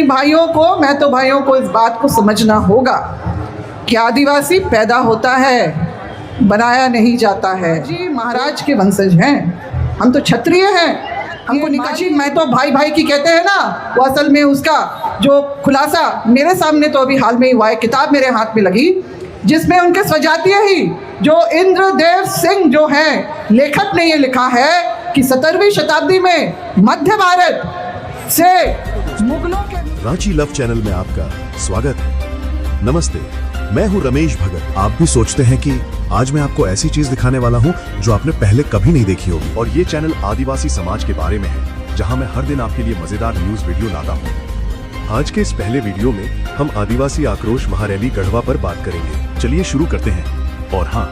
भाइयों को, मैं तो भाइयों को इस बात को समझना होगा कि आदिवासी पैदा होता है, बनाया नहीं जाता है। जी महाराज के वंशज हैं, हम तो क्षत्रिय हैं। हमको निकाची मैं तो भाई भाई की कहते हैं ना, वो असल में उसका जो खुलासा मेरे सामने तो अभी हाल में ही हुआ है। किताब मेरे हाथ में लगी जिसमें उनके स्वजातीय ही जो इंद्रदेव सिंह जो हैं, लेखक ने ये लिखा है कि 17वीं शताब्दी में मध्य भारत से मुगलों के। रांची लव चैनल में आपका स्वागत है। नमस्ते, मैं हूं रमेश भगत। आप भी सोचते हैं कि आज मैं आपको ऐसी चीज दिखाने वाला हूं जो आपने पहले कभी नहीं देखी होगी। और ये चैनल आदिवासी समाज के बारे में है, जहां मैं हर दिन आपके लिए मजेदार न्यूज वीडियो लाता हूं। आज के इस पहले वीडियो में हम आदिवासी आक्रोश महारैली गढ़वा पर बात करेंगे। चलिए शुरू करते हैं। और हाँ,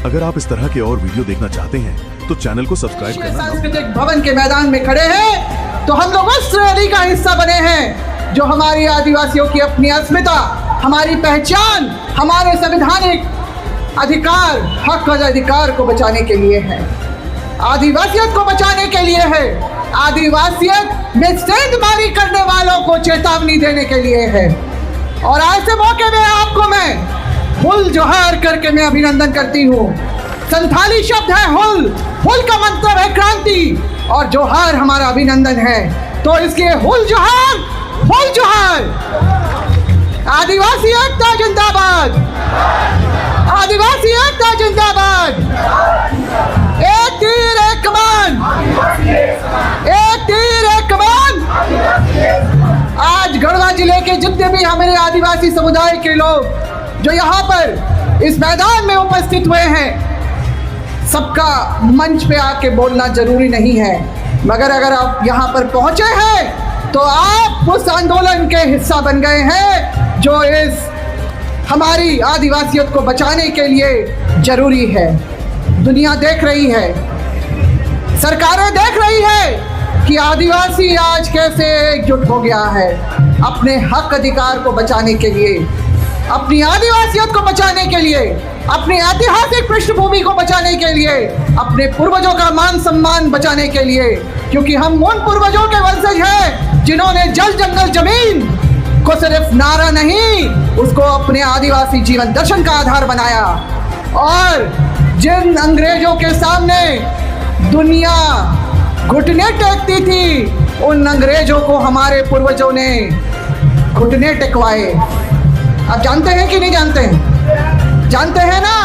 अगर आप इस तरह के और वीडियो देखना चाहते हैं तो चैनल को सब्सक्राइब करना। सांस्कृतिक भवन के मैदान में खड़े हैं तो हम लोग उस रैली का हिस्सा बने हैं जो हमारी आदिवासियों की अपनी अस्मिता, हमारी पहचान, हमारे संवैधानिक अधिकार, हक और अधिकार को बचाने के लिए है। आदिवासियत को बचाने के लिए है। आदिवासियत में सेंधमारी करने वालों को चेतावनी देने के लिए है। और आज से मौके में आपको मैं हुल जोहार करके मैं अभिनंदन करती हूँ। संथाली शब्द है हुल, हुल का मतलब है क्रांति और जोहार हमारा अभिनंदन है। तो इसके हुल जोहार, हुल जोहार। आदिवासी एकता जिंदाबाद, आदिवासी एकता जिंदाबाद। एक तीर एक कमान, एक तीर एक कमान। आज गढ़वा जिले के जितने भी हमारे आदिवासी समुदाय के लोग जो यहाँ पर इस मैदान में उपस्थित हुए हैं, सबका मंच पे आके बोलना जरूरी नहीं है, मगर अगर आप यहाँ पर पहुँचे हैं तो आप उस आंदोलन के हिस्सा बन गए हैं जो इस हमारी आदिवासियत को बचाने के लिए जरूरी है। दुनिया देख रही है, सरकारें देख रही है कि आदिवासी आज कैसे एकजुट हो गया है अपने हक अधिकार को बचाने के लिए, अपनी आदिवासियत को बचाने के लिए, अपनी ऐतिहासिक पृष्ठभूमि को बचाने के लिए, अपने पूर्वजों का मान सम्मान बचाने के लिए। क्योंकि हम उन पूर्वजों के वंशज हैं जिन्होंने जल जंगल जमीन को सिर्फ नारा नहीं, उसको अपने आदिवासी जीवन दर्शन का आधार बनाया। और जिन अंग्रेजों के सामने दुनिया घुटने टेकती थी, उन अंग्रेजों को हमारे पूर्वजों ने घुटने टेकवाए। आप जानते हैं कि नहीं जानते हैं? जानते हैं ना।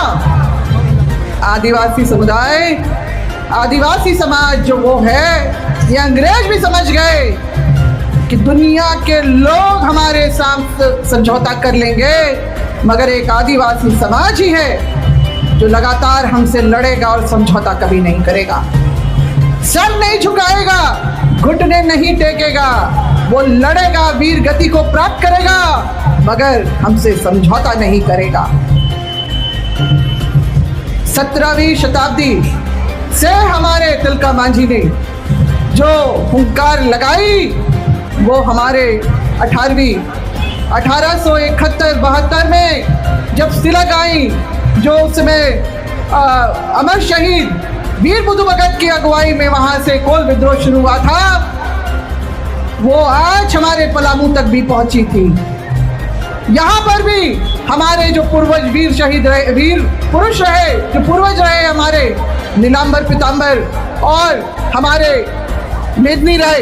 आदिवासी समुदाय, आदिवासी समाज जो वो है, ये अंग्रेज भी समझ गए कि दुनिया के लोग हमारे साथ समझौता कर लेंगे, मगर एक आदिवासी समाज ही है जो लगातार हमसे लड़ेगा और समझौता कभी नहीं करेगा। सर नहीं झुकाएगा, घुटने नहीं टेकेगा, वो लड़ेगा, वीर गति को प्राप्त करेगा, मगर हमसे समझौता नहीं करेगा। 17वीं शताब्दी से हमारे तिलका मांझी ने जो हुंकार लगाई, वो हमारे 1871-72 में जब तिलक आई, जो उसमें अमर शहीद वीर बुधु भगत की अगुवाई में वहां से कोल विद्रोह शुरू हुआ था, वो आज हमारे पलामू तक भी पहुंची थी। यहाँ पर भी हमारे जो पूर्वज वीर शहीद रहे, वीर पुरुष रहे, जो पूर्वज रहे हमारे नीलांबर पीतांबर और हमारे मेदनी राय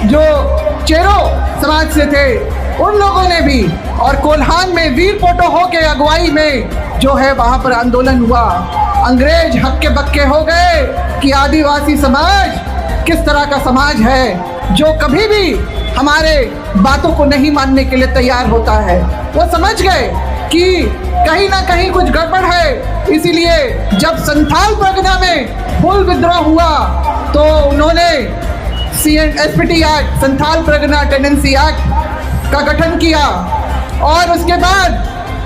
जो चेरो समाज से थे, उन लोगों ने भी, और कोल्हान में वीर पोटोहो के अगुवाई में जो है वहाँ पर आंदोलन हुआ। अंग्रेज हक्के बक्के हो गए कि आदिवासी समाज किस तरह का समाज है जो कभी भी हमारे बातों को नहीं मानने के लिए तैयार होता है। वो समझ गए कि कहीं ना कहीं कुछ गड़बड़ है। इसीलिए जब संथाल परगना में हुल विद्रोह हुआ तो उन्होंने SPT act, Santhal Pargana tendency act का गठन किया। और उसके बाद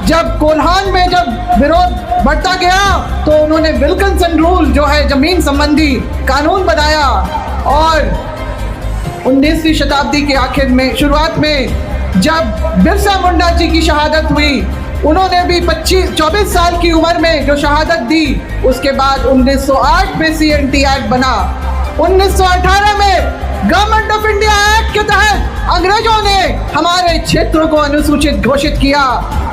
जब कोल्हान में जब विरोध बढ़ता गया तो उन्होंने विल्किंसन रूल जो है जमीन संबंधी कानून बनाया। और 19वीं शताब्दी के आखिर में, शुरुआत में जब बिरसा मुंडा जी की शहादत हुई, उन्होंने भी 24 साल की उम्र में जो शहादत दी, उसके बाद 1908 में CNT एक्ट बना। 1918 में गवर्नमेंट ऑफ इंडिया एक्ट के तहत अंग्रेजों ने हमारे क्षेत्रों को अनुसूचित घोषित किया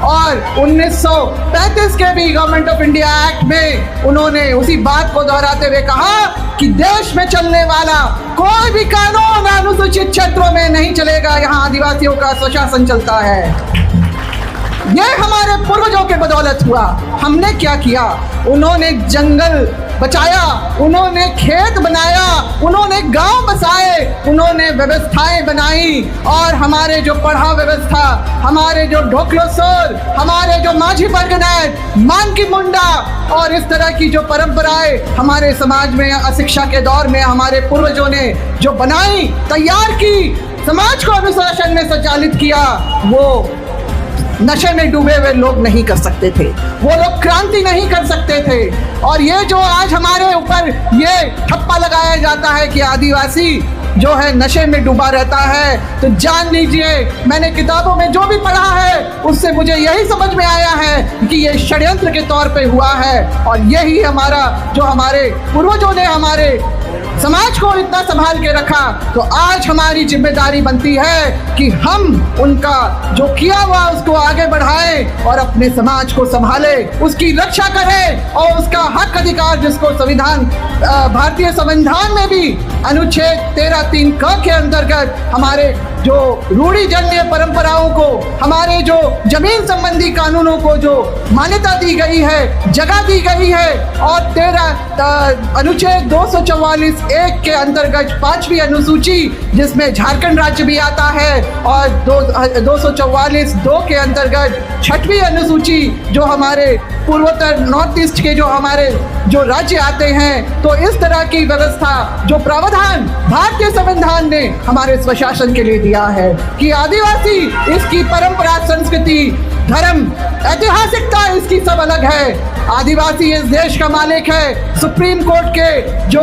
और 1935 के भी गवर्नमेंट ऑफ इंडिया एक्ट में उन्होंने उसी बात को दोहराते हुए कहा कि देश में चलने वाला कोई भी कानून अनुसूचित क्षेत्रों में नहीं चलेगा, यहाँ आदिवासियों का स्वशासन चलता है। ये हमारे पूर्वजों के बदौलत हुआ। हमने क्या किया? उन्होंने जंगल बचाया, उन्होंने खेत बनाया, उन्होंने गांव बसाए, उन्होंने व्यवस्थाएं बनाई और हमारे जो पढ़ा व्यवस्था, हमारे जो ढोकलोसोर, हमारे जो माझी परगनायत, मानकी मुंडा और इस तरह की जो परंपराएं हमारे समाज में अशिक्षा के दौर में हमारे पूर्वजों ने जो बनाई, तैयार की, समाज को अनुशासन में संचालित किया, वो नशे में डूबे हुए लोग नहीं कर सकते थे, वो लोग क्रांति नहीं कर सकते थे। और ये जो आज हमारे ऊपर ये ठप्पा लगाया जाता है कि आदिवासी जो है नशे में डूबा रहता है, तो जान लीजिए मैंने किताबों में जो भी पढ़ा है उससे मुझे यही समझ में आया है कि ये षड्यंत्र के तौर पे हुआ है और यही हमारा जो हमारे पूर्वजों ने हमारे समाज को इतना संभाल के रखा, तो आज हमारी जिम्मेदारी बनती है कि हम उनका जो किया हुआ उसको आगे बढ़ाएं और अपने समाज को संभाले, उसकी रक्षा करें और उसका हक अधिकार जिसको संविधान भारतीय संविधान में भी अनुच्छेद 13(3) क के अंतर्गत हमारे जो रूढ़िजन्य परंपराओं को, हमारे जो जमीन संबंधी कानूनों को जो मान्यता दी गई है, जगह दी गई है और अनुच्छेद 244(1) के अंतर्गत 5वीं अनुसूची जिसमें झारखंड राज्य भी आता है और 244(2) के अंतर्गत 6वीं अनुसूची जो हमारे पूर्वोत्तर नॉर्थ ईस्ट के जो हमारे जो राज्य आते हैं, तो इस तरह की व्यवस्था जो प्रावधान भारतीय संविधान ने हमारे स्वशासन के लिए दिया है कि आदिवासी इसकी परंपरा, संस्कृति, धर्म, ऐतिहासिकता इसकी सब अलग है। आदिवासी इस देश का मालिक है। सुप्रीम कोर्ट के जो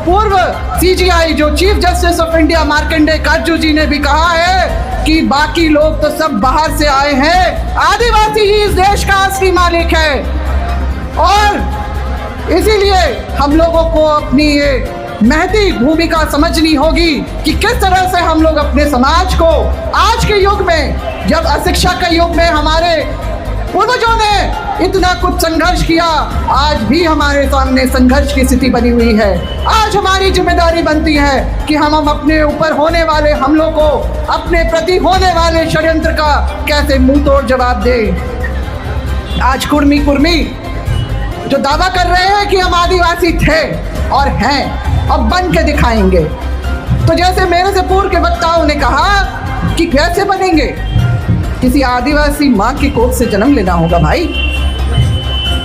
पूर्व CJI जो chief justice of India Markandey Katju ji ने भी कहा है कि बाकी लोग तो सब बाहर से आए हैं, आदिवासी ही इस देश का असली मालिक है। और इसीलिए हम लोगों को अपनी ये महती भूमिका समझनी होगी कि किस तरह से हम लोग अपने समाज को आज के युग में, जब अशिक्षा के युग में हमारे पूर्वजों ने इतना कुछ संघर्ष किया, आज भी हमारे सामने संघर्ष की स्थिति बनी हुई है। आज हमारी जिम्मेदारी बनती है कि हम अपने ऊपर होने वाले हमलों को, अपने प्रति होने वाले षड्यंत्र का कैसे मुंह तोड़ जवाब दें। आज कुर्मी जो दावा कर रहे हैं कि हम आदिवासी थे और हैं, अब बन के दिखाएंगे। तो जैसे मेरे से पूर्व के वक्ताओं ने कहा कि कैसे बनेंगे, किसी आदिवासी माँ की कोख से जन्म लेना होगा भाई।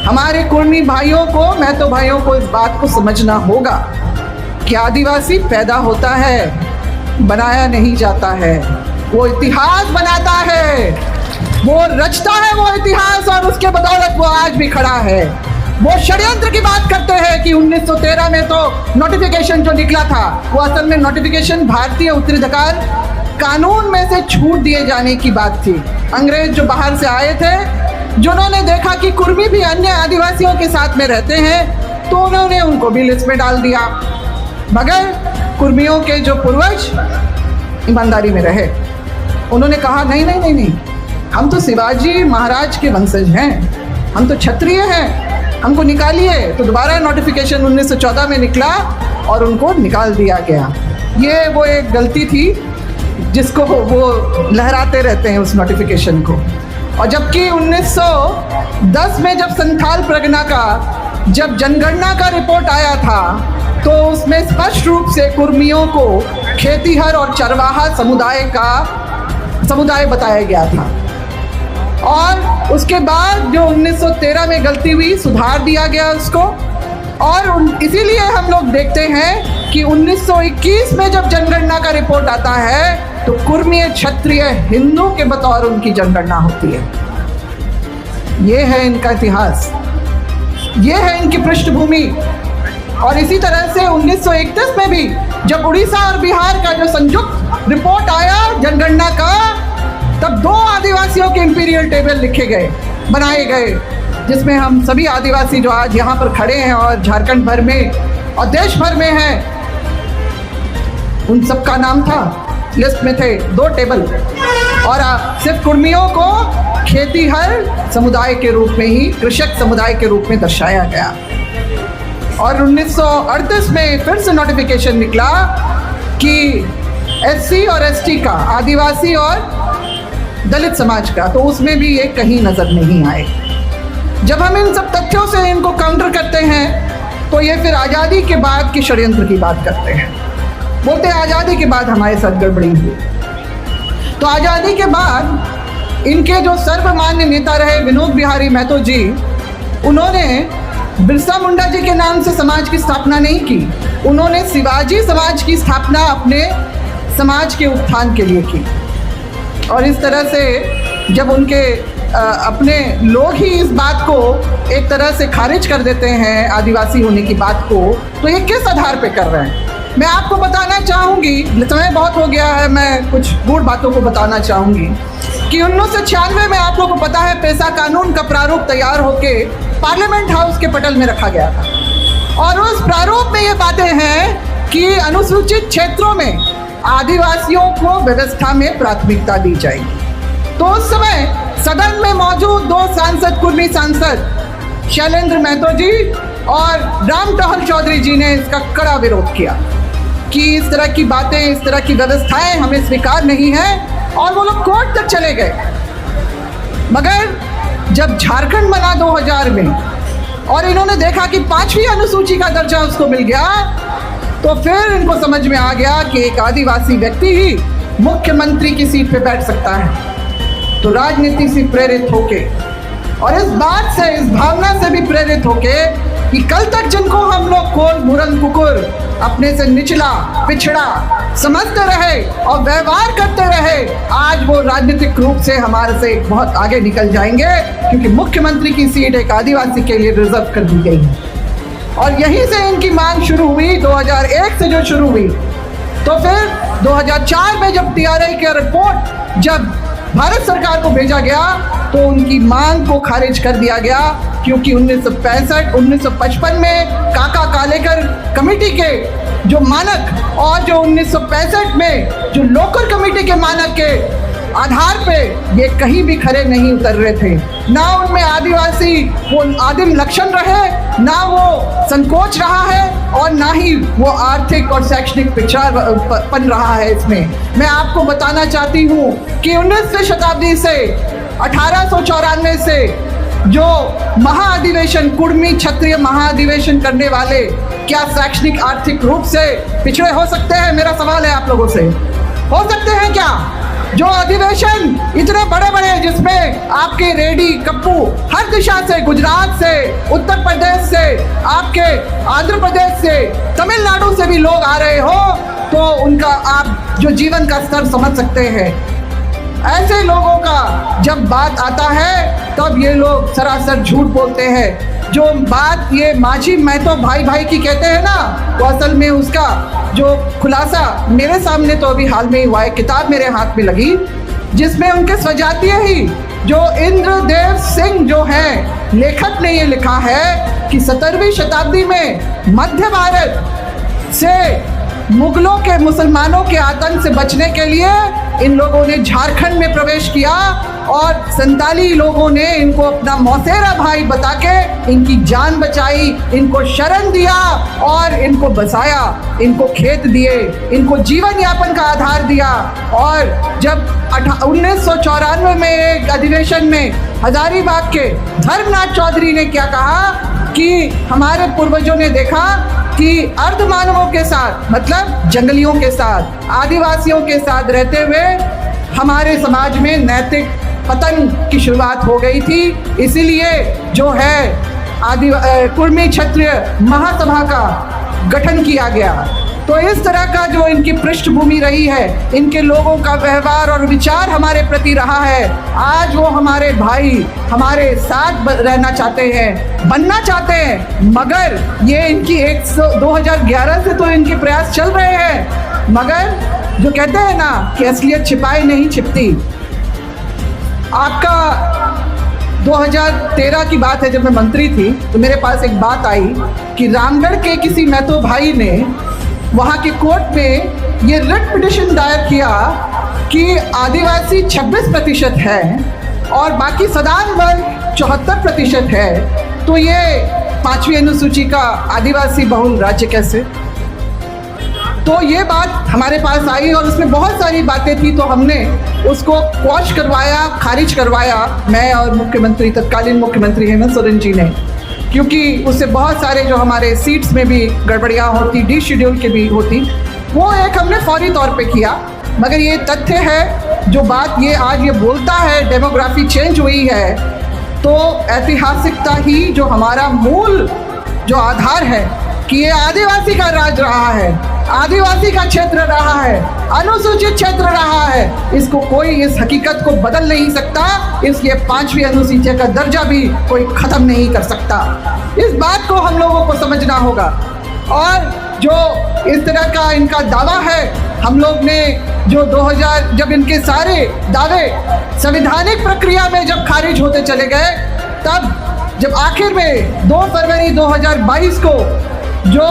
हमारे कुर्मी भाइयों को, महतो भाइयों को इस बात को समझना होगा कि आदिवासी पैदा होता है, बनाया नहीं जाता है। वो इतिहास बनाता है, वो रचता है वो इतिहास और उसके बदौलत वो आज भी खड़ा है। वो षड्यंत्र की बात करते हैं कि 1913 में तो नोटिफिकेशन जो निकला था वो असल में नोटिफिकेशन भारतीय उत्तराधिकार कानून में से छूट दिए जाने की बात थी। अंग्रेज जो बाहर से आए थे, जिन्होंने देखा कि कुर्मी भी अन्य आदिवासियों के साथ में रहते हैं, तो उन्होंने उनको भी लिस्ट में डाल दिया। मगर कुर्मियों के जो पूर्वज ईमानदारी में रहे, उन्होंने कहा नहीं नहीं नहीं नहीं, हम तो शिवाजी महाराज के वंशज हैं, हम तो क्षत्रिय हैं, हमको निकालिए। तो दोबारा नोटिफिकेशन 1914 में निकला और उनको निकाल दिया गया। ये वो एक गलती थी जिसको वो लहराते रहते हैं उस नोटिफिकेशन को। और जबकि 1910 में जब संथाल परगना का जब जनगणना का रिपोर्ट आया था, तो उसमें स्पष्ट रूप से कुर्मियों को खेतीहर और चरवाहा समुदाय बताया गया था। और उसके बाद जो 1913 में गलती हुई, सुधार दिया गया उसको। और इसीलिए हम लोग देखते हैं कि 1921 में जब जनगणना का रिपोर्ट आता है, तो कुर्मी क्षत्रिय हिंदू के बतौर उनकी जनगणना होती है। ये है इनका इतिहास, ये है इनकी पृष्ठभूमि। और इसी तरह से 1931 में भी जब उड़ीसा और बिहार का जो संयुक्त रिपोर्ट आया जनगणना का, तब 2 आदिवासियों के इंपीरियल टेबल लिखे गए, बनाए गए, जिसमें हम सभी आदिवासी जो आज यहाँ पर खड़े हैं और झारखंड भर में और देश भर में हैं, उन सबका नाम था, लिस्ट में थे 2 टेबल, और सिर्फ कुर्मियों को खेतीहर समुदाय के रूप में ही, कृषक समुदाय के रूप में दर्शाया गया। और 1938 में फिर से नोटिफिकेशन निकला कि एससी और एसटी का, आदिवासी और दलित समाज का, तो उसमें भी ये कहीं नज़र नहीं आए। जब हम इन सब तथ्यों से इनको काउंटर करते हैं तो ये फिर आज़ादी के बाद के षड्यंत्र की बात करते हैं, बोलते हैं आज़ादी के बाद हमारे साथ गड़बड़ी हुई। तो आज़ादी के बाद इनके जो सर्वमान्य नेता रहे विनोद बिहारी महतो जी, उन्होंने बिरसा मुंडा जी के नाम से समाज की स्थापना नहीं की, उन्होंने शिवाजी समाज की स्थापना अपने समाज के उत्थान के लिए की। और इस तरह से जब उनके अपने लोग ही इस बात को एक तरह से खारिज कर देते हैं, आदिवासी होने की बात को, तो ये किस आधार पे कर रहे हैं? मैं आपको बताना चाहूँगी, समय बहुत हो गया है, मैं कुछ गूढ़ बातों को बताना चाहूँगी कि 1996 में आप लोगों को पता है पेशा कानून का प्रारूप तैयार होके पार्लियामेंट हाउस के पटल में रखा गया था। और उस प्रारूप में ये बातें हैं कि अनुसूचित क्षेत्रों में आदिवासियों को व्यवस्था में प्राथमिकता दी जाएगी। तो उस समय सदन में मौजूद 2 सांसद, कुर्मी सांसद शैलेंद्र महतो जी और राम टहल चौधरी जी ने इसका कड़ा विरोध किया कि इस तरह की बातें, इस तरह की व्यवस्थाएं हमें स्वीकार नहीं है, और वो लोग कोर्ट तक चले गए। मगर जब झारखंड बना 2000 में और इन्होंने देखा कि 5वीं अनुसूची का दर्जा उसको मिल गया, तो फिर इनको समझ में आ गया कि एक आदिवासी व्यक्ति ही मुख्यमंत्री की सीट पे बैठ सकता है। तो राजनीति से प्रेरित होके और इस बात से, इस भावना से भी प्रेरित होके कि कल तक जिनको हम लोग कोल मुरन कुकुर अपने से निचला पिछड़ा समझते रहे और व्यवहार करते रहे, आज वो राजनीतिक रूप से हमारे से बहुत आगे निकल जाएंगे, क्योंकि मुख्यमंत्री की सीट एक आदिवासी के लिए रिजर्व कर दी गई है। और यहीं से इनकी मांग शुरू हुई, 2001 से जो शुरू हुई। तो फिर 2004 में जब TRI की रिपोर्ट जब भारत सरकार को भेजा गया तो उनकी मांग को खारिज कर दिया गया, क्योंकि 1955 में काका कालेकर कमेटी के जो मानक और जो 1965 में जो लोकल कमेटी के मानक के आधार पे ये कहीं भी खरे नहीं उतर रहे थे। ना उनमें आदिवासी वो आदिम लक्षण रहे, ना वो संकोच रहा है, और ना ही वो आर्थिक और शैक्षणिक पिछड़ापन रहा है इसमें। मैं आपको बताना चाहती हूँ कि 19वीं शताब्दी से 1894 से जो महाअधिवेशन, कुर्मी क्षत्रिय महाअधिवेशन करने वाले क्या शैक्षणिक आर्थिक रूप से पिछड़े हो सकते हैं? मेरा सवाल है आप लोगों से, हो सकते हैं क्या? जो अधिवेशन इतने बड़े बड़े, जिसमें आपके रेडी कप्पू हर दिशा से, गुजरात से, उत्तर प्रदेश से, आपके आंध्र प्रदेश से, तमिलनाडु से भी लोग आ रहे हो, तो उनका आप जो जीवन का स्तर समझ सकते हैं। ऐसे लोगों का जब बात आता है तब ये लोग सरासर झूठ बोलते हैं। जो बात ये माझी महतो भाई भाई की कहते हैं ना, तो असल में उसका जो खुलासा मेरे सामने तो अभी हाल में ही हुआ है, किताब मेरे हाथ में लगी, जिसमें उनके स्वजातीय ही जो इंद्रदेव सिंह जो हैं लेखक ने ये लिखा है कि 17वीं शताब्दी में मध्य भारत से मुगलों के, मुसलमानों के आतंक से बचने के लिए इन लोगों ने झारखंड में प्रवेश किया और संताली लोगों ने इनको अपना मौसेरा भाई बता के इनकी जान बचाई, इनको शरण दिया और इनको बसाया, इनको खेत दिए, इनको जीवन यापन का आधार दिया। और जब 1994 में एक अधिवेशन में हजारीबाग के धर्मनाथ चौधरी ने क्या कहा कि हमारे पूर्वजों ने देखा कि अर्धमानवों के साथ, मतलब जंगलियों के साथ, आदिवासियों के साथ रहते हुए हमारे समाज में नैतिक पतन की शुरुआत हो गई थी, इसीलिए जो है कुर्मी क्षत्रिय महासभा का गठन किया गया। तो इस तरह का जो इनकी पृष्ठभूमि रही है, इनके लोगों का व्यवहार और विचार हमारे प्रति रहा है, आज वो हमारे भाई हमारे साथ रहना चाहते हैं, बनना चाहते हैं, मगर ये इनकी 2011 से तो इनके प्रयास चल रहे हैं, मगर जो कहते हैं ना कि असलियत छिपाई नहीं छिपती। आपका 2013 की बात है, जब मैं मंत्री थी तो मेरे पास एक बात आई कि रामगढ़ के किसी महतो भाई ने वहाँ के कोर्ट में ये रिट पिटिशन दायर किया कि आदिवासी 26% है और बाकी सदान वर्ग 74% है, तो ये 5वीं अनुसूची का आदिवासी बहुल राज्य कैसे? तो ये बात हमारे पास आई और उसमें बहुत सारी बातें थी, तो हमने उसको क्वॉश करवाया, खारिज करवाया, मैं और मुख्यमंत्री, तत्कालीन मुख्यमंत्री हेमंत सोरेन जी ने, क्योंकि उससे बहुत सारे जो हमारे सीट्स में भी गड़बड़ियाँ होती, डी शेड्यूल के भी होती, वो एक हमने फौरी तौर पे किया। मगर ये तथ्य है, जो बात ये आज ये बोलता है डेमोग्राफी चेंज हुई है, तो ऐतिहासिकता ही जो हमारा मूल जो आधार है कि ये आदिवासी का राज रहा है, आदिवासी का क्षेत्र रहा है, अनुसूचित क्षेत्र रहा है, इसको कोई इस हकीकत को बदल नहीं सकता, इसलिए 5वीं अनुसूची का दर्जा भी कोई ख़त्म नहीं कर सकता। इस बात को हम लोगों को समझना होगा। और जो इस तरह का इनका दावा है, हम लोग ने जो 2000 जब इनके सारे दावे संवैधानिक प्रक्रिया में जब खारिज होते चले गए, तब जब आखिर में 2 फरवरी 2022 को जो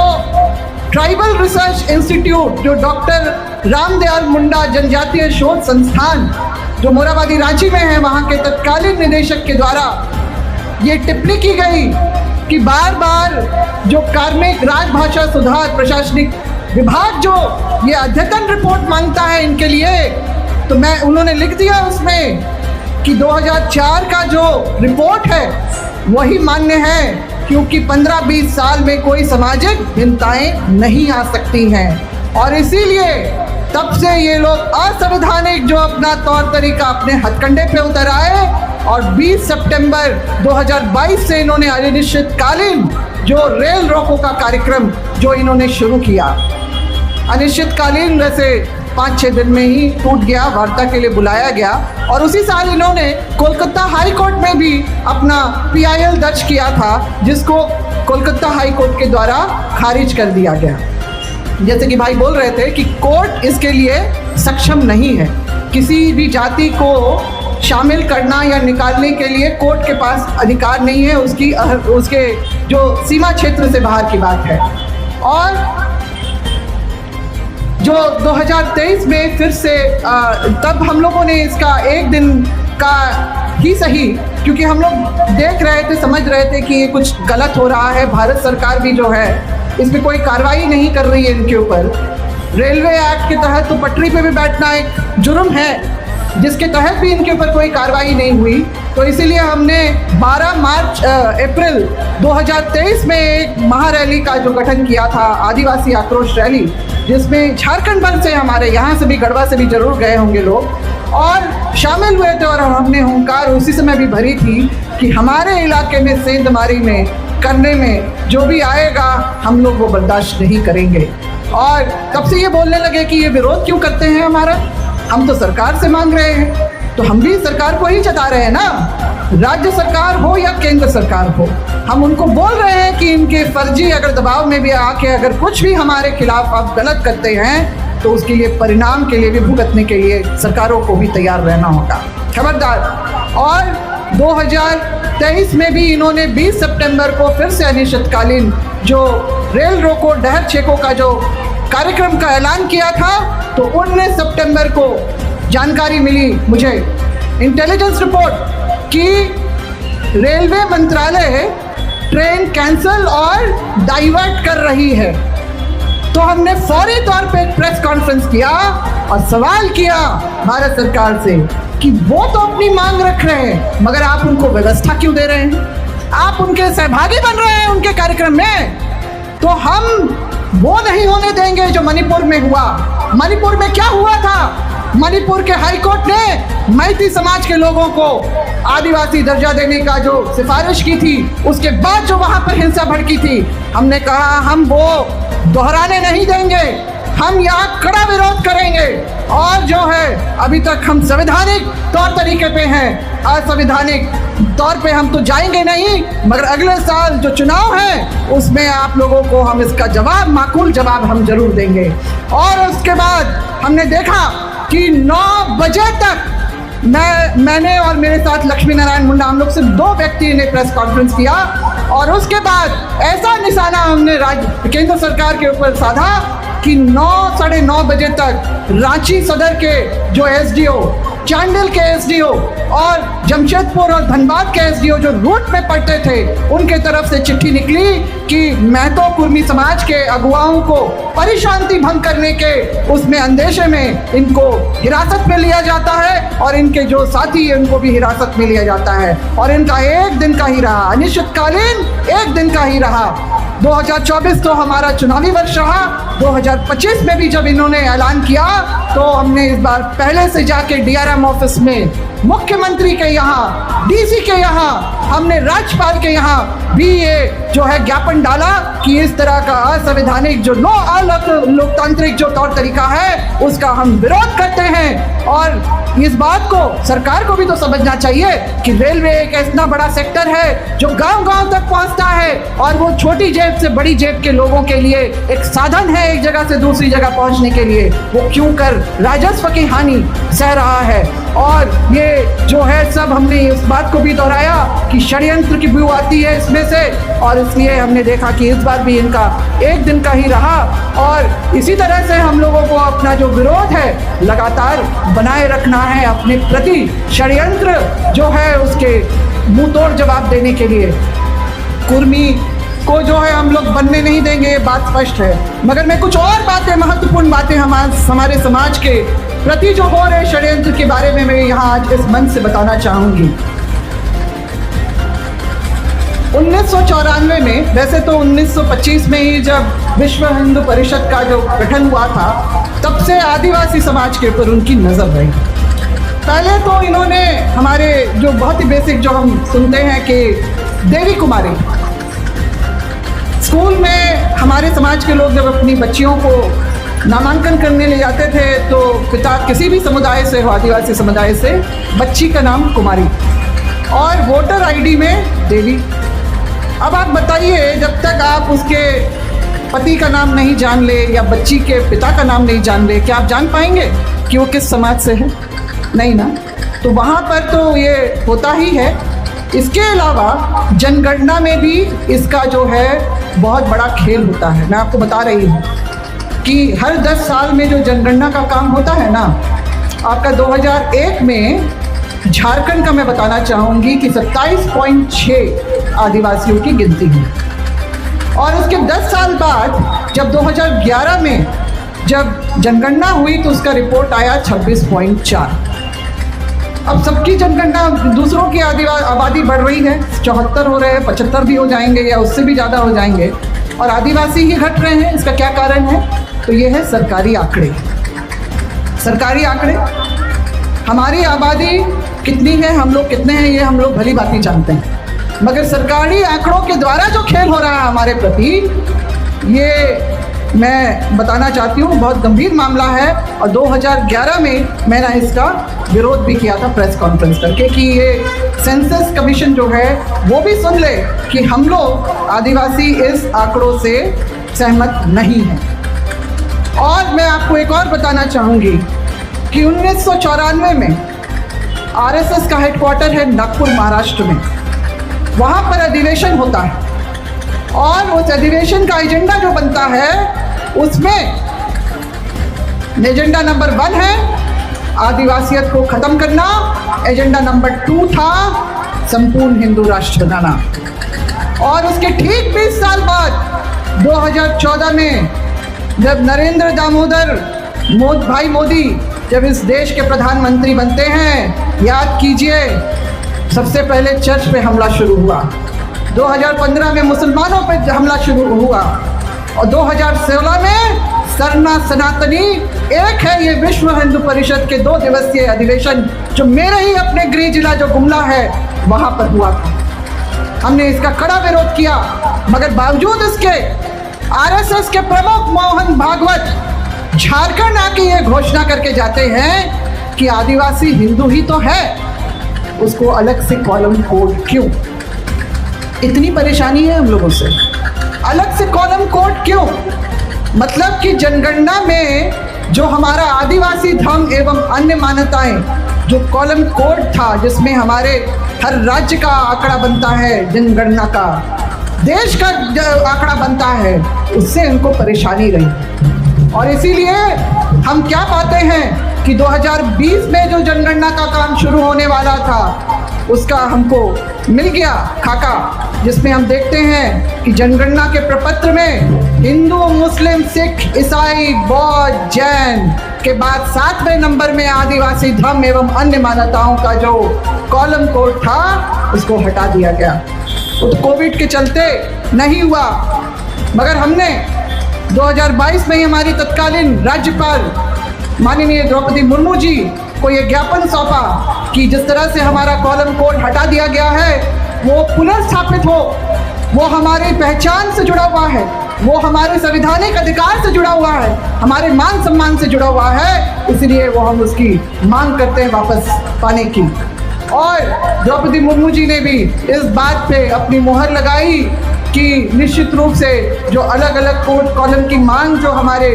ट्राइबल रिसर्च इंस्टीट्यूट, जो डॉक्टर रामदयाल मुंडा जनजातीय शोध संस्थान जो मोराबादी रांची में है, वहाँ के तत्कालीन निदेशक के द्वारा ये टिप्पणी की गई कि बार बार जो कार्मिक राजभाषा सुधार प्रशासनिक विभाग जो ये अद्यतन रिपोर्ट मांगता है इनके लिए, तो उन्होंने लिख दिया उसमें कि 2004 का जो रिपोर्ट है वही मान्य है, क्योंकि 15-20 साल में कोई सामाजिक भिन्नताएं नहीं आ सकती हैं। और इसीलिए तब से ये लोग असंवैधानिक जो अपना तौर तरीका अपने हथकंडे पे उतर आए और 20 सितंबर 2022 से इन्होंने अनिश्चितकालीन जो रेल रोको का कार्यक्रम जो इन्होंने शुरू किया, अनिश्चितकालीन वैसे 5-6 दिन में ही टूट गया, वार्ता के लिए बुलाया गया, और उसी साल इन्होंने कोलकाता हाई कोर्ट में भी अपना PIL दर्ज किया था, जिसको कोलकाता हाई कोर्ट के द्वारा खारिज कर दिया गया। जैसे कि भाई बोल रहे थे कि कोर्ट इसके लिए सक्षम नहीं है, किसी भी जाति को शामिल करना या निकालने के लिए कोर्ट के पास अधिकार नहीं है, उसके जो सीमा क्षेत्र से बाहर की बात है। और जो 2023 में फिर से तब हम लोगों ने इसका एक दिन का ही सही, क्योंकि हम लोग देख रहे थे, समझ रहे थे कि ये कुछ गलत हो रहा है, भारत सरकार भी जो है इसमें कोई कार्रवाई नहीं कर रही है इनके ऊपर। रेलवे एक्ट के तहत तो पटरी पे भी बैठना एक जुर्म है, जिसके तहत भी इनके ऊपर कोई कार्रवाई नहीं हुई। तो इसीलिए हमने 12 अप्रैल 2023 में एक महारैली का जो गठन किया था, आदिवासी आक्रोश रैली, जिसमें झारखंड भर से, हमारे यहाँ से भी, गढ़वा से भी जरूर गए होंगे लोग, और शामिल हुए थे। और हमने हुंकार उसी समय भी भरी थी कि हमारे इलाके में सेंधमारी में करने में जो भी आएगा हम लोग वो बर्दाश्त नहीं करेंगे। और तब से ये बोलने लगे कि ये विरोध क्यों करते हैं हमारा, हम तो सरकार से मांग रहे हैं, तो हम भी सरकार को ही जता रहे हैं ना, राज्य सरकार हो या केंद्र सरकार हो, हम उनको बोल रहे हैं कि इनके फर्जी अगर दबाव में भी आके अगर कुछ भी हमारे खिलाफ आप गलत करते हैं, तो उसके लिए परिणाम के लिए भी भुगतने के लिए सरकारों को भी तैयार रहना होगा, खबरदार। और 2023 में भी इन्होंने 20 सितंबर को फिर से अनिश्चितकालीन जो रेल रोको डहर छेको का जो कार्यक्रम का ऐलान किया था, तो 19 सितंबर को जानकारी मिली मुझे, इंटेलिजेंस रिपोर्ट, कि रेलवे मंत्रालय ट्रेन कैंसिल और डाइवर्ट कर रही है। तो हमने फौरी तौर पे एक प्रेस कॉन्फ्रेंस किया और सवाल किया भारत सरकार से कि वो तो अपनी मांग रख रहे हैं, मगर आप उनको व्यवस्था क्यों दे रहे हैं, आप उनके सहभागी बन रहे हैं उनके कार्यक्रम में, तो हम वो नहीं होने देंगे जो मणिपुर में हुआ। मणिपुर में क्या हुआ था, मणिपुर के हाई कोर्ट ने मैती समाज के लोगों को आदिवासी दर्जा देने का जो सिफारिश की थी, उसके बाद जो वहाँ पर हिंसा भड़की थी, हमने कहा हम वो दोहराने नहीं देंगे, हम यहाँ कड़ा विरोध करेंगे। और जो है अभी तक हम संवैधानिक तौर तरीके पे हैं, असंवैधानिक तौर पे हम तो जाएंगे नहीं, मगर अगले साल जो चुनाव है उसमें आप लोगों को हम इसका जवाब, माकूल जवाब हम जरूर देंगे। और उसके बाद हमने देखा कि 9 बजे तक मैंने और मेरे साथ लक्ष्मी नारायण मुंडा, हम लोग सिर्फ 2 व्यक्ति ने प्रेस कॉन्फ्रेंस किया, और उसके बाद ऐसा निशाना हमने केंद्र सरकार के ऊपर साधा कि 9 साढ़े 9 बजे तक रांची सदर के जो एसडीओ, चांडिल के एसडीओ और जमशेदपुर और धनबाद के एसडीओ जो रूट में पड़ते थे, उनके तरफ से चिट्ठी निकली कि महतो कुर्मी समाज के अगुवाओं को परिशांति भंग करने के उसमें अंदेशे में इनको हिरासत में लिया जाता है और इनके जो साथी हैं उनको भी हिरासत में लिया जाता है और इनका एक दिन का ही रहा, अनिश्चितकालीन एक दिन का ही रहा। 2024 तो हमारा चुनावी वर्ष रहा। 2025 में भी जब इन्होंने ऐलान किया तो हमने इस बार पहले से जाके डीआरएम ऑफिस में, मुख्यमंत्री के यहाँ, डीसी के यहाँ, हमने राज्यपाल के यहाँ भी ये जो है ज्ञापन डाला कि इस तरह का असंवैधानिक जो लोकतांत्रिक जो तौर तरीका है उसका हम विरोध करते हैं। और इस बात को सरकार को भी तो समझना चाहिए कि रेलवे एक इतना बड़ा सेक्टर है जो गांव-गांव तक पहुंचता है और वो छोटी जेब से बड़ी जेब के लोगों के लिए एक साधन है एक जगह से दूसरी जगह पहुंचने के लिए, वो क्यों कर राजस्व की हानि सह रहा है। और ये जो है सब हमने इस बात को भी दोहराया कि षड्यंत्र की बू आती है इसमें से, और इसलिए हमने देखा कि इस बार भी इनका एक दिन का ही रहा। और इसी तरह से हम लोगों को अपना जो विरोध है लगातार बनाए रखना है अपने प्रति षड्यंत्र जो है उसके मुंह तोड़ जवाब देने के लिए। कुर्मी को जो है हम लोग बनने नहीं देंगे, ये बात स्पष्ट है। मगर मैं कुछ और बातें, महत्वपूर्ण बातें हमारे समाज के प्रति जो हो रहे षड्यंत्र के बारे में मैं यहाँ आज इस मंच से बताना चाहूँगी। 1994 में, वैसे तो 1925 में ही जब विश्व हिंदू परिषद का जो गठन हुआ था, तब से आदिवासी समाज के ऊपर उनकी नज़र रही। पहले तो इन्होंने हमारे जो बहुत ही बेसिक जो हम सुनते हैं कि देवी कुमारी, स्कूल में हमारे समाज के लोग जब अपनी बच्चियों को नामांकन करने ले जाते थे तो पिता किसी भी समुदाय से हो, आदिवासी समुदाय से, बच्ची का नाम कुमारी और वोटर आईडी में देवी। अब आप बताइए, जब तक आप उसके पति का नाम नहीं जान ले या बच्ची के पिता का नाम नहीं जान ले, क्या आप जान पाएंगे कि वो किस समाज से है? नहीं ना। तो वहाँ पर तो ये होता ही है। इसके अलावा जनगणना में भी इसका जो है बहुत बड़ा खेल होता है। मैं आपको बता रही हूँ कि हर 10 साल में जो जनगणना का काम होता है ना, आपका 2001 में झारखंड का मैं बताना चाहूँगी कि 27.6 आदिवासियों की गिनती हुई और उसके 10 साल बाद जब 2011 में जब जनगणना हुई तो उसका रिपोर्ट आया 26.4। अब सबकी जनगणना, दूसरों की आबादी बढ़ रही है, 74 हो रहे हैं, 75 भी हो जाएंगे या उससे भी ज़्यादा हो जाएंगे और आदिवासी ही घट रहे हैं। इसका क्या कारण है? तो ये है सरकारी आंकड़े। सरकारी आंकड़े, हमारी आबादी कितनी है, हम लोग कितने हैं, ये हम लोग भली बात ही जानते हैं, मगर सरकारी आंकड़ों के द्वारा जो खेल हो रहा है हमारे प्रति, ये मैं बताना चाहती हूँ बहुत गंभीर मामला है। और 2011 में मैंने इसका विरोध भी किया था प्रेस कॉन्फ्रेंस करके कि ये सेंसस कमीशन जो है वो भी सुन ले कि हम लोग आदिवासी इस आंकड़ों से सहमत नहीं हैं। और मैं आपको एक और बताना चाहूँगी कि 1994 में आरएसएस का हेडक्वार्टर है नागपुर, महाराष्ट्र में। वहाँ पर अधिवेशन होता है और उस अधिवेशन का एजेंडा जो बनता है उसमें एजेंडा नंबर 1 है आदिवासियत को ख़त्म करना, एजेंडा नंबर 2 था संपूर्ण हिंदू राष्ट्र बनाना। और उसके ठीक 20 साल बाद 2014 में जब नरेंद्र दामोदर भाई मोदी जब इस देश के प्रधानमंत्री बनते हैं, याद कीजिए सबसे पहले चर्च पे हमला शुरू हुआ, 2015 में मुसलमानों पे हमला शुरू हुआ और 2016 में सरना सनातनी एक है ये विश्व हिंदू परिषद के 2 दिवसीय अधिवेशन जो मेरे ही अपने गृह जिला जो गुमला है वहाँ पर हुआ था। हमने इसका कड़ा विरोध किया, मगर बावजूद इसके आरएसएस के प्रमुख मोहन भागवत झारखंड आके ये घोषणा करके जाते हैं कि आदिवासी हिंदू ही तो है, उसको अलग से कॉलम कोड क्यों? इतनी परेशानी है हम लोगों से, अलग से कॉलम कोड क्यों? मतलब कि जनगणना में जो हमारा आदिवासी धर्म एवं अन्य मान्यताएं जो कॉलम कोड था जिसमें हमारे हर राज्य का आंकड़ा बनता है, जनगणना का, देश का आंकड़ा बनता है, उससे उनको परेशानी रही। और इसीलिए हम क्या पाते हैं कि 2020 में जो जनगणना का काम शुरू होने वाला था उसका हमको मिल गया खाका, जिसमें हम देखते हैं कि जनगणना के प्रपत्र में हिंदू, मुस्लिम, सिख, ईसाई, बौद्ध, जैन के बाद 7वें नंबर में आदिवासी धर्म एवं अन्य मान्यताओं का जो कॉलम कोड था उसको हटा दिया गया। तो कोविड के चलते नहीं हुआ, मगर हमने 2022 में ही हमारी तत्कालीन राज्यपाल माननीय द्रौपदी मुर्मू जी को ये ज्ञापन सौंपा कि जिस तरह से हमारा कॉलम कोड हटा दिया गया है वो पुनर्स्थापित हो, वो हमारी पहचान से जुड़ा हुआ है, वो हमारे संवैधानिक अधिकार से जुड़ा हुआ है, हमारे मान सम्मान से जुड़ा हुआ है, इसलिए वो हम उसकी मांग करते हैं वापस पाने की। और द्रौपदी मुर्मू जी ने भी इस बात पे अपनी मुहर लगाई कि निश्चित रूप से जो अलग अलग कोड कॉलम की मांग जो हमारे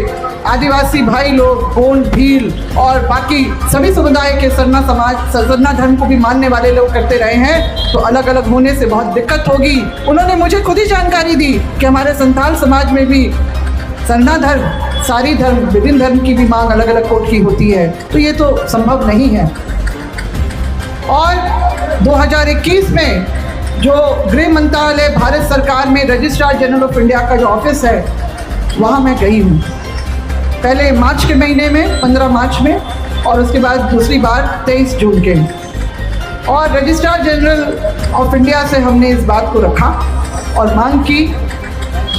आदिवासी भाई लोग, गोंड, भील और बाकी सभी समुदाय के सरना धर्म को भी मानने वाले लोग करते रहे हैं, तो अलग अलग होने से बहुत दिक्कत होगी। उन्होंने मुझे खुद ही जानकारी दी कि हमारे संथाल समाज में भी सरना धर्म, सारी धर्म, विभिन्न धर्म की भी मांग अलग अलग कोड की होती है, तो ये तो संभव नहीं है। और 2021 में जो गृह मंत्रालय भारत सरकार में रजिस्ट्रार जनरल ऑफ इंडिया का जो ऑफिस है वहाँ मैं गई हूँ, पहले मार्च के महीने में 15 मार्च में, और उसके बाद दूसरी बार 23 जून के। और रजिस्ट्रार जनरल ऑफ इंडिया से हमने इस बात को रखा और मांग की।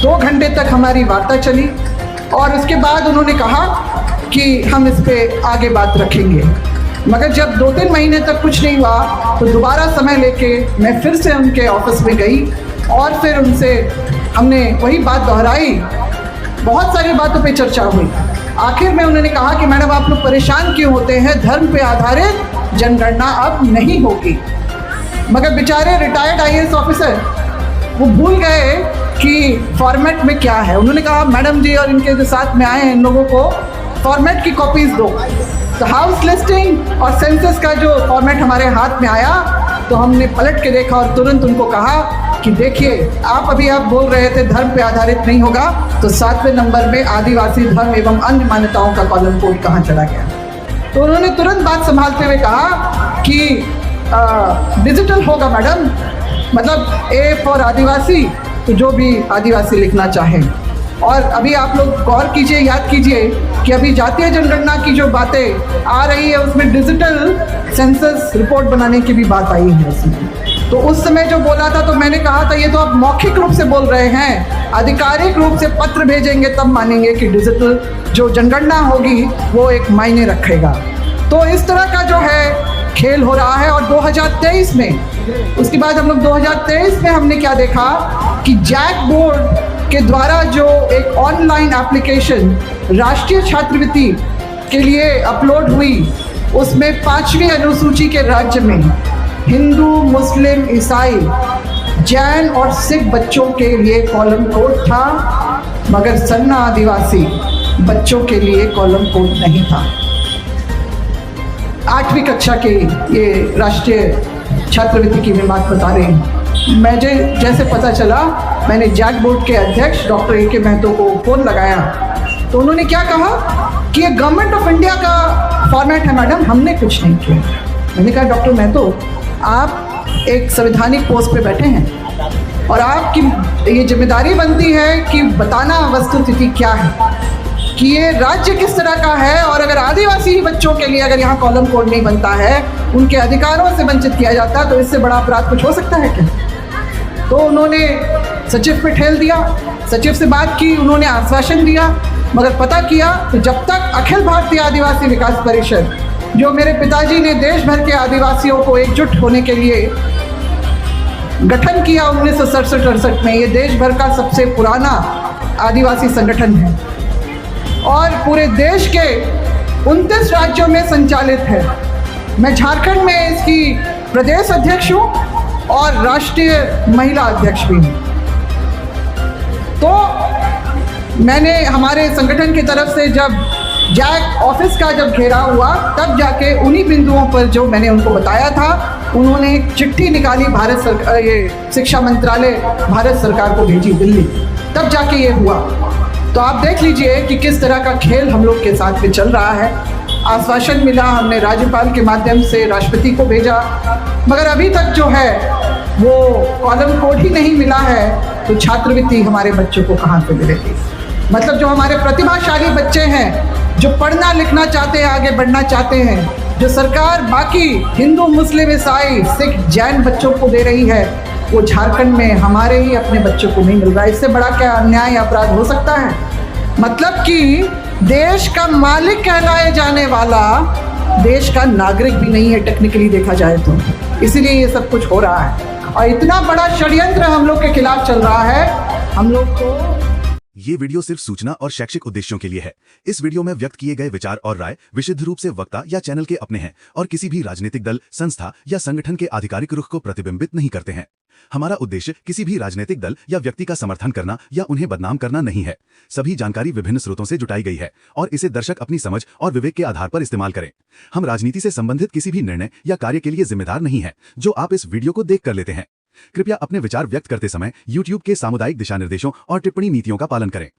2 घंटे तक हमारी वार्ता चली और उसके बाद उन्होंने कहा कि हम इस पे आगे बात रखेंगे। मगर जब 2-3 महीने तक कुछ नहीं हुआ तो दोबारा समय लेके मैं फिर से उनके ऑफिस में गई और फिर उनसे हमने वही बात दोहराई। बहुत सारी बातों पे चर्चा हुई। आखिर में उन्होंने कहा कि मैडम आप लोग परेशान क्यों होते हैं, धर्म पे आधारित जनगणना अब नहीं होगी। मगर बेचारे रिटायर्ड IAS ऑफिसर वो भूल गए कि फॉर्मेट में क्या है। उन्होंने कहा मैडम जी और इनके जो साथ में आए हैं इन लोगों को फॉर्मेट की कॉपीज दो। तो हाउस लिस्टिंग और सेंसस का जो फॉर्मेट हमारे हाथ में आया तो हमने पलट के देखा और तुरंत उनको कहा कि देखिए आप बोल रहे थे धर्म पे आधारित नहीं होगा, तो 7वें नंबर में आदिवासी धर्म एवं अन्य मान्यताओं का कॉलम कोड कहाँ चला गया। तो उन्होंने तुरंत बात संभालते हुए कहा कि डिजिटल होगा मैडम, मतलब A फॉर आदिवासी, तो जो भी आदिवासी लिखना चाहें। और अभी आप लोग गौर कीजिए, याद कीजिए कि अभी जातीय जनगणना की जो बातें आ रही है उसमें डिजिटल सेंसस रिपोर्ट बनाने की भी बात आई है उसमें। तो उस समय जो बोला था तो मैंने कहा था ये तो आप मौखिक रूप से बोल रहे हैं, आधिकारिक रूप से पत्र भेजेंगे तब मानेंगे कि डिजिटल जो जनगणना होगी वो एक मायने रखेगा। तो इस तरह का जो है खेल हो रहा है। और 2023 में उसके बाद हम लोग 2023 में हमने क्या देखा कि जैक बोर्ड के द्वारा जो एक ऑनलाइन एप्लीकेशन राष्ट्रीय छात्रवृत्ति के लिए अपलोड हुई उसमें 5वीं अनुसूची के राज्य में हिंदू, मुस्लिम, ईसाई, जैन और सिख बच्चों के लिए कॉलम कोड था, मगर सरना आदिवासी बच्चों के लिए कॉलम कोड नहीं था। 8वीं कक्षा के ये राष्ट्रीय छात्रवृत्ति की मैं बात बता रही हूँ। मुझे जैसे पता चला मैंने जैक बोर्ड के अध्यक्ष डॉक्टर A.K. महतो को फ़ोन लगाया तो उन्होंने क्या कहा कि ये गवर्नमेंट ऑफ इंडिया का फॉर्मेट है मैडम, हमने कुछ नहीं किया। मैंने कहा डॉक्टर महतो आप एक संवैधानिक पोस्ट पे बैठे हैं और आपकी ये जिम्मेदारी बनती है कि बताना वस्तुस्थिति क्या है, कि ये राज्य किस तरह का है, और अगर आदिवासी बच्चों के लिए अगर यहाँ कॉलम कोड नहीं बनता है, उनके अधिकारों से वंचित किया जाता है, तो इससे बड़ा अपराध कुछ हो सकता है क्या। तो उन्होंने सचिव पे ठेल दिया, सचिव से बात की, उन्होंने आश्वासन दिया, मगर पता किया तो जब तक अखिल भारतीय आदिवासी विकास परिषद जो मेरे पिताजी ने देश भर के आदिवासियों को एकजुट होने के लिए गठन किया 1967-68 में, ये देश भर का सबसे पुराना आदिवासी संगठन है और पूरे देश के 29 राज्यों में संचालित है। मैं झारखंड में इसकी प्रदेश अध्यक्ष हूँ और राष्ट्रीय महिला अध्यक्ष भी हूँ। तो मैंने हमारे संगठन की तरफ से जब जैक ऑफिस का जब घेराव हुआ तब जाके उन्हीं बिंदुओं पर जो मैंने उनको बताया था उन्होंने एक चिट्ठी निकाली, भारत सरकार, ये शिक्षा मंत्रालय भारत सरकार को भेजी दिल्ली, तब जाके ये हुआ। तो आप देख लीजिए कि किस तरह का खेल हम लोग के साथ में चल रहा है। आश्वासन मिला, हमने राज्यपाल के माध्यम से राष्ट्रपति को भेजा, मगर अभी तक जो है वो कॉलम कोड ही नहीं मिला है, तो छात्रवृत्ति हमारे बच्चों को कहाँ से मिलेगी। मतलब जो हमारे प्रतिभाशाली बच्चे हैं, जो पढ़ना लिखना चाहते हैं, आगे बढ़ना चाहते हैं, जो सरकार बाकी हिंदू मुस्लिम ईसाई सिख जैन बच्चों को दे रही है, वो झारखंड में हमारे ही अपने बच्चों को नहीं मिल रहा है। इससे बड़ा क्या अन्याय अपराध हो सकता है। मतलब कि देश का मालिक कहलाए जाने वाला देश का नागरिक भी नहीं है टेक्निकली देखा जाए तो, इसीलिए ये सब कुछ हो रहा है और इतना बड़ा षड्यंत्र हम लोग के खिलाफ चल रहा है। हम लोग को ये वीडियो सिर्फ सूचना और शैक्षिक उद्देश्यों के लिए है। इस वीडियो में व्यक्त किए गए विचार और राय विशुद्ध रूप से वक्ता या चैनल के अपने हैं और किसी भी राजनीतिक दल, संस्था या संगठन के आधिकारिक रुख को प्रतिबिंबित नहीं करते हैं। हमारा उद्देश्य किसी भी राजनीतिक दल या व्यक्ति का समर्थन करना या उन्हें बदनाम करना नहीं है। सभी जानकारी विभिन्न स्रोतों से जुटाई गई है और इसे दर्शक अपनी समझ और विवेक के आधार पर इस्तेमाल करें। हम राजनीति से संबंधित किसी भी निर्णय या कार्य के लिए जिम्मेदार नहीं है जो आप इस वीडियो को देख कर लेते हैं। कृपया अपने विचार व्यक्त करते समय YouTube के सामुदायिक दिशा निर्देशों और टिप्पणी नीतियों का पालन करें।